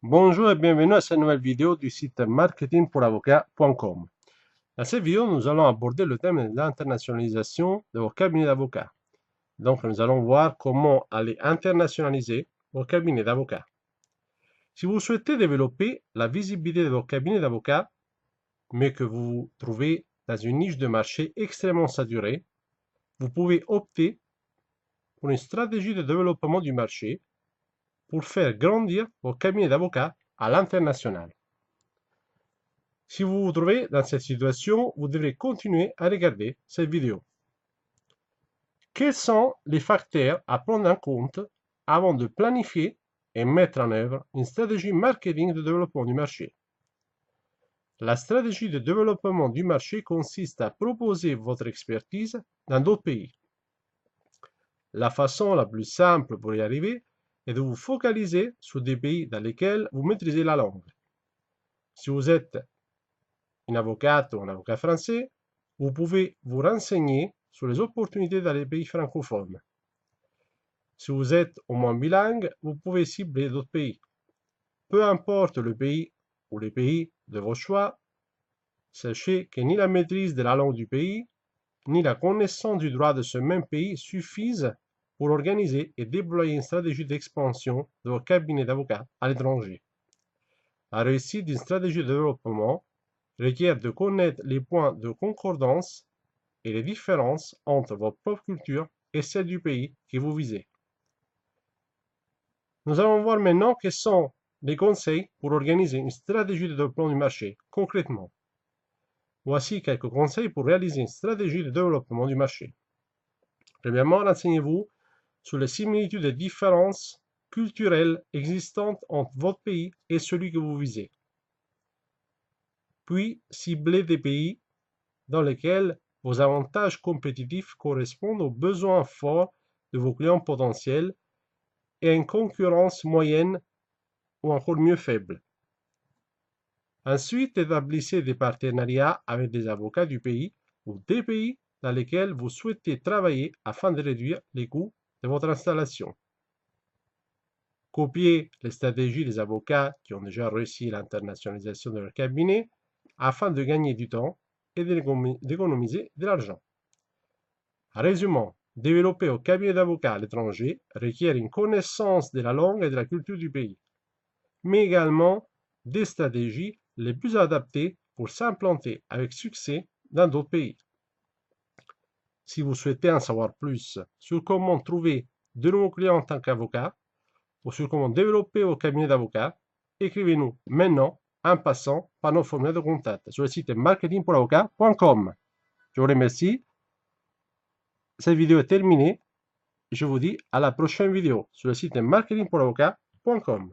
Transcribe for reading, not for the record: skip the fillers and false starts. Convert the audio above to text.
Bonjour et bienvenue à cette nouvelle vidéo du site marketingpouravocat.com. Dans cette vidéo, nous allons aborder le thème de l'internationalisation de vos cabinets d'avocats. Donc, nous allons voir comment aller internationaliser vos cabinets d'avocats. Si vous souhaitez développer la visibilité de vos cabinets d'avocats, mais que vous vous trouvez dans une niche de marché extrêmement saturée, vous pouvez opter pour une stratégie de développement du marché pour faire grandir vos cabinets d'avocats à l'international. Si vous vous trouvez dans cette situation, vous devrez continuer à regarder cette vidéo. Quels sont les facteurs à prendre en compte avant de planifier et mettre en œuvre une stratégie marketing de développement du marché? La stratégie de développement du marché consiste à proposer votre expertise dans d'autres pays. La façon la plus simple pour y arriver est de vous focaliser sur des pays dans lesquels vous maîtrisez la langue. Si vous êtes une avocate ou un avocat français, vous pouvez vous renseigner sur les opportunités dans les pays francophones. Si vous êtes au moins bilingue, vous pouvez cibler d'autres pays. Peu importe le pays ou les pays de vos choix, sachez que ni la maîtrise de la langue du pays, ni la connaissance du droit de ce même pays suffisent pour organiser et déployer une stratégie d'expansion de vos cabinets d'avocats à l'étranger. La réussite d'une stratégie de développement requiert de connaître les points de concordance et les différences entre votre propre culture et celle du pays que vous visez. Nous allons voir maintenant quels sont les conseils pour organiser une stratégie de développement du marché concrètement. Voici quelques conseils pour réaliser une stratégie de développement du marché. Premièrement, renseignez-vous sur les similitudes et différences culturelles existantes entre votre pays et celui que vous visez. Puis, ciblez des pays dans lesquels vos avantages compétitifs correspondent aux besoins forts de vos clients potentiels et à une concurrence moyenne ou encore mieux faible. Ensuite, établissez des partenariats avec des avocats du pays ou des pays dans lesquels vous souhaitez travailler afin de réduire les coûts de votre installation. Copiez les stratégies des avocats qui ont déjà réussi l'internationalisation de leur cabinet afin de gagner du temps et d'économiser de l'argent. Résumons, développer au cabinet d'avocats à l'étranger requiert une connaissance de la langue et de la culture du pays, mais également des stratégies les plus adaptées pour s'implanter avec succès dans d'autres pays. Si vous souhaitez en savoir plus sur comment trouver de nouveaux clients en tant qu'avocat ou sur comment développer vos cabinets d'avocats, écrivez-nous maintenant en passant par nos formulaires de contact sur le site marketingpouravocat.com. Je vous remercie. Cette vidéo est terminée. Je vous dis à la prochaine vidéo sur le site marketingpouravocat.com.